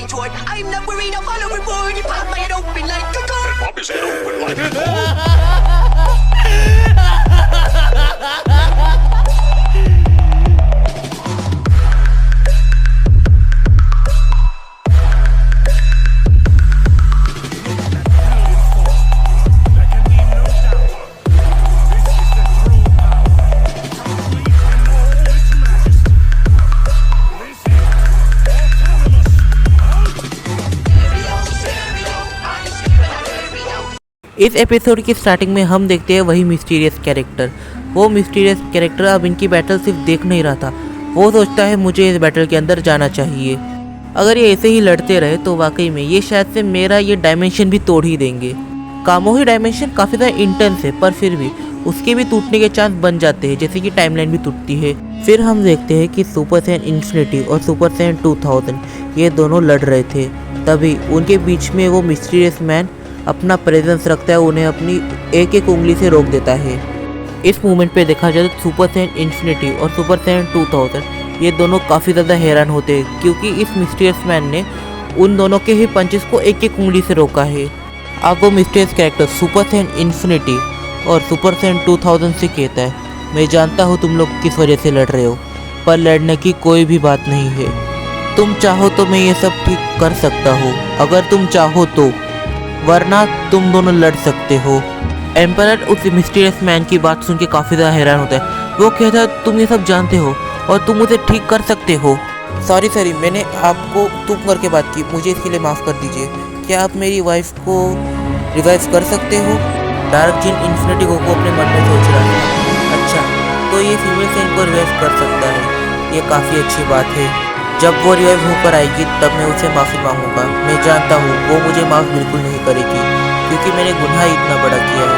Detroit. I'm not worried, I'll follow reward. You pop my head open like a gun. Pop his head open like a इस episode की starting में हम देखते हैं वही mysterious character. वो mysterious character अब इनकी बैटल सिर्फ देख नहीं रहा था, वो सोचता है मुझे इस बैटल के अंदर जाना चाहिए। अगर ये ऐसे ही लड़ते रहे तो वाकई में ये शायद से मेरा ये डायमेंशन भी तोड़ ही देंगे। कामोही डायमेंशन काफ़ी ज़्यादा इंटेंस है, पर फिर भी उसके भी टूटने के चांस बन जाते हैं, जैसे कि टाइमलाइन भी टूटती है। फिर हम देखते हैं कि सुपर सैयन इन्फिनिटी और सुपर सैयन 2000 ये दोनों लड़ रहे थे। तभी उनके बीच में वो मिस्टीरियस मैन अपना प्रेजेंस रखता है, उन्हें अपनी एक एक उंगली से रोक देता है। इस मूवमेंट पे देखा जाए तो सुपर सैयन इन्फिनिटी और सुपर सैयन 2000 ये दोनों काफ़ी ज़्यादा हैरान होते हैं, क्योंकि इस मिस्टीरियस मैन ने उन दोनों के ही पंचेस को एक एक उंगली से रोका है। अब वो mysterious character super Saiyan infinity और सुपर सैयन 2000 से कहता है, मैं जानता हूँ तुम लोग किस वजह से लड़ रहे हो, पर लड़ने की कोई भी बात नहीं है। तुम चाहो तो मैं ये सब ठीक कर सकता हूँ, अगर तुम चाहो तो, वरना तुम दोनों लड़ सकते हो। एम्परर उस मिस्टीरियस मैन की बात सुन के काफ़ी ज़्यादा हैरान होता है। वो कहता है तुम ये सब जानते हो और तुम उसे ठीक कर सकते हो। सॉरी मैंने आपको तुम करके बात की, मुझे इसके लिए माफ़ कर दीजिए। क्या आप मेरी वाइफ को रिवाइव कर सकते हो? डार्क जिन इन्फिनिटी को अपने मन में सोच रहा है। अच्छा, तो ये फीमेल सैयन को रिवाइव कर सकता है, ये काफ़ी अच्छी बात है। जब वो रिवाइव होकर आएगी तब मैं उसे माफ़ी मांगूंगा। मैं जानता हूँ वो मुझे माफ़ बिल्कुल नहीं करेगी, क्योंकि मैंने गुनाह इतना बड़ा किया है।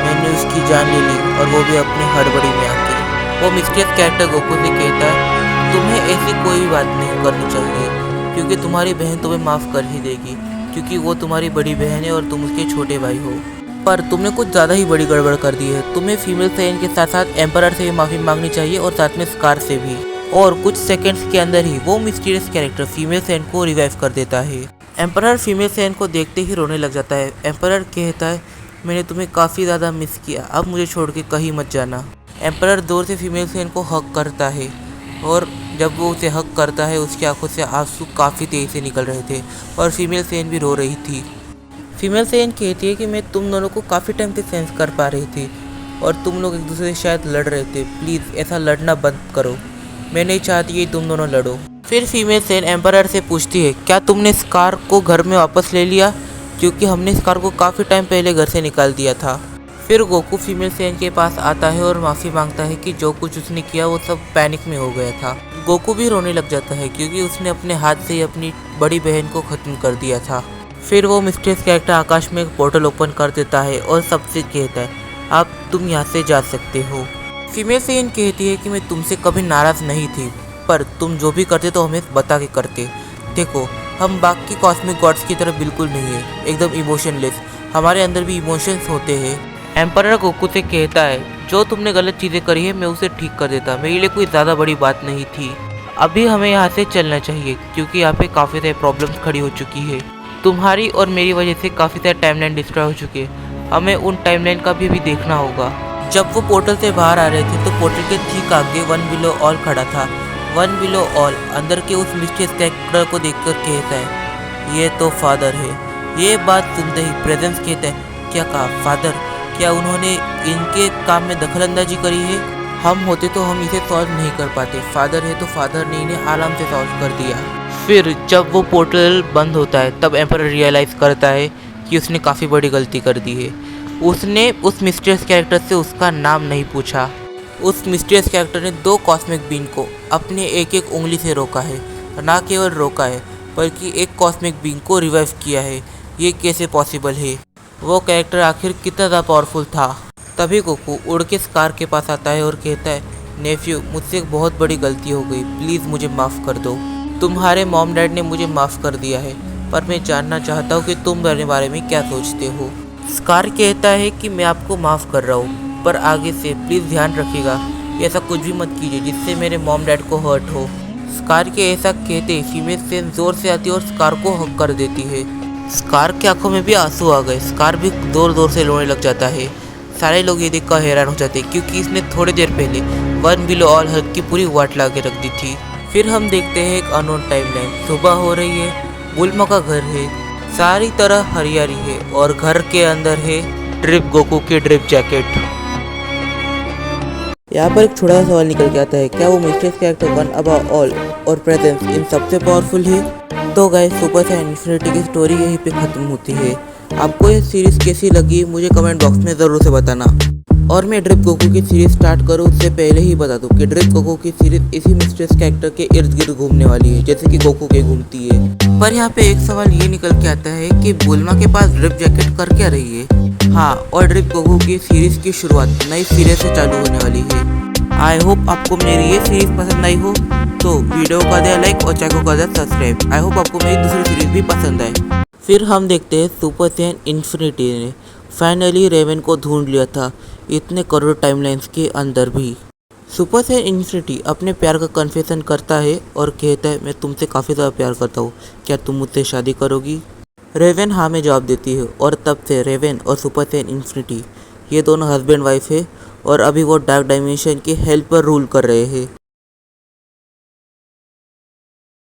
मैंने उसकी जान ले ली और वो भी अपनी हड़बड़ी में आके। वो मिस्टीरियस कैरेक्टर गोकू से कहता है तुम्हें ऐसी कोई भी बात नहीं करनी चाहिए, क्योंकि तुम्हारी बहन तुम्हें माफ़ कर ही देगी, क्योंकि वो तुम्हारी बड़ी बहन है और तुम उसके छोटे भाई हो। पर तुमने कुछ ज़्यादा ही बड़ी गड़बड़ कर दी है। तुम्हें फीमेल सैयन के साथ साथ एम्परर से भी माफ़ी मांगनी चाहिए और साथ में स्कार से भी। और कुछ सेकंड्स के अंदर ही वो मिस्टीरियस कैरेक्टर फीमेल सैयन को रिवाइव कर देता है। एम्परर फीमेल सैयन को देखते ही रोने लग जाता है। एम्परर कहता है मैंने तुम्हें काफ़ी ज़्यादा मिस किया, अब मुझे छोड़ के कहीं मत जाना। एम्परर जोर से फीमेल सैयन को हक करता है, और जब वो उसे हक करता है उसकी आंखों से आंसू काफ़ी तेज़ी से निकल रहे थे और फीमेल सैयन भी रो रही थी। फीमेल सैयन कहती है कि मैं तुम दोनों को काफ़ी टाइम से सेंस कर पा रही थी और तुम लोग एक दूसरे से शायद लड़ रहे थे। प्लीज़ ऐसा लड़ना बंद करो, मैं नहीं चाहती कि तुम दोनों लड़ो। फिर फीमेल सैयन एम्परर से पूछती है क्या तुमने स्कार को घर में वापस ले लिया, क्योंकि हमने स्कार को काफ़ी टाइम पहले घर से निकाल दिया था। फिर गोकू फीमेल सैयन के पास आता है और माफ़ी मांगता है कि जो कुछ उसने किया वो सब पैनिक में हो गया था। गोकू भी रोने लग जाता है, क्योंकि उसने अपने हाथ से ही अपनी बड़ी बहन को ख़त्म कर दिया था। फिर वो मिस्टीरियस कैरेक्टर आकाश में एक पोर्टल ओपन कर देता है और सबसे कहता है अब तुम यहाँ से जा सकते हो। फीमेल सैयन कहती है कि मैं तुमसे कभी नाराज़ नहीं थी, पर तुम जो भी करते तो हमें बता के करते। देखो हम बाकी कॉस्मिक गॉड्स की तरह बिल्कुल नहीं है, एकदम इमोशनलेस। हमारे अंदर भी इमोशंस होते हैं। एम्परर गोकू से कहता है जो तुमने गलत चीज़ें करी है मैं उसे ठीक कर देता, मेरे लिए कोई ज़्यादा बड़ी बात नहीं थी। अभी हमें यहाँ से चलना चाहिए, क्योंकि यहाँ पे काफ़ी सारी प्रॉब्लम्स खड़ी हो चुकी है। तुम्हारी और मेरी वजह से काफ़ी सारे टाइमलाइन डिस्ट्रॉय हो चुके हैं, हमें उन टाइमलाइन का भी देखना होगा। जब वो पोर्टल से बाहर आ रहे थे तो पोर्टल के ठीक आगे वन बिलो ऑल खड़ा था। वन बिलो ऑल अंदर के उस मिस्टीरियस कैरेक्टर को देखकर कहता है ये तो फादर है। ये बात सुनते ही प्रेजेंस कहता है क्या कहा फादर? क्या उन्होंने इनके काम में दखलंदाजी करी है? हम होते तो हम इसे सॉल्व नहीं कर पाते, फादर है तो फादर ने इन्हें आराम से सॉल्व कर दिया। फिर जब वो पोर्टल बंद होता है तब एम्परर रियलाइज़ करता है कि उसने काफ़ी बड़ी गलती कर दी है। उसने उस मिस्टीरियस कैरेक्टर से उसका नाम नहीं पूछा। उस मिस्टीरियस कैरेक्टर ने 2 कॉस्मिक बीन को अपने एक एक उंगली से रोका है, ना केवल रोका है बल्कि एक कॉस्मिक बीन को रिवाइव किया है। ये कैसे पॉसिबल है? वो कैरेक्टर आखिर कितना ज़्यादा पावरफुल था? तभी गोकू उड़ के स्कार के पास आता है और कहता है नेफ्यू मुझसे एक बहुत बड़ी गलती हो गई, प्लीज़ मुझे माफ़ कर दो। तुम्हारे मॉम डैड ने मुझे माफ़ कर दिया है, पर मैं जानना चाहता हूँ कि तुम मेरे बारे में क्या सोचते हो। स्कार कहता है कि मैं आपको माफ़ कर रहा हूँ, पर आगे से प्लीज़ ध्यान रखिएगा ऐसा कुछ भी मत कीजिए जिससे मेरे मॉम डैड को हर्ट हो। स्कार के ऐसा कहते ही फीमेल सेन जोर से आती है और स्कार को हक कर देती है। स्कार की आंखों में भी आंसू आ गए। स्कार भी जोर जोर से रोने लग जाता है। सारे लोग ये देखकर हैरान हो जाते हैं क्योंकि इसने थोड़ी देर पहले वन बिलो ऑल हक की पूरी वाट ला के रख दी थी। फिर हम देखते हैं एक अननोन टाइमलाइन। सुबह हो रही है, बुल्मा का घर है, सारी तरह हरियाली है और घर के अंदर है ड्रिप गोकू की ड्रिप जैकेट। यहाँ पर एक छोटा सा सवाल निकल के आता है, क्या वो mysterious character one above all और प्रेजेंस इन सबसे पावरफुल है? तो गाइस, सुपर सैयन इन्फिनिटी की स्टोरी यहीं पे खत्म होती है। आपको ये सीरीज कैसी लगी मुझे कमेंट बॉक्स में ज़रूर से बताना। और मैं ड्रिप गोकू की सीरीज स्टार्ट करूँ उससे पहले ही बता दूँ कि ड्रिप गोकू की सीरीज इसी मिस्टीरियस कैरेक्टर के इर्द गिर्द घूमने वाली है, जैसे कि गोकू के घूमती है। पर यहाँ पे एक सवाल ये निकल के आता है कि बुल्मा के पास ड्रिप जैकेट कर क्या रही है? हाँ, और ड्रिप गोकू की सीरीज की शुरुआत नई सीरीज से चालू होने वाली है। आई होप आपको मेरी ये सीरीज पसंद आई हो, तो वीडियो को कर दिया लाइक और चैनल को कर दिया सब्सक्राइब। आई होप आपको मेरी दूसरी सीरीज भी पसंद आए। फिर हम देखते हैं सुपर सैयन इन्फिनिटी ने फाइनली रेवन को ढूंढ लिया था, इतने करोड़ टाइमलाइंस के अंदर भी। सुपर सैयन इन्फिनिटी अपने प्यार का कन्फेशन करता है और कहता है, मैं तुमसे काफ़ी ज़्यादा प्यार करता हूँ, क्या तुम मुझसे शादी करोगी? रेवन हाँ में जवाब देती है और तब से रेवन और सुपर सैयन इन्फिनिटी ये दोनों हस्बैंड वाइफ है और अभी वो डार्क डायमेंशन के हेल्प पर रूल कर रहे हैं।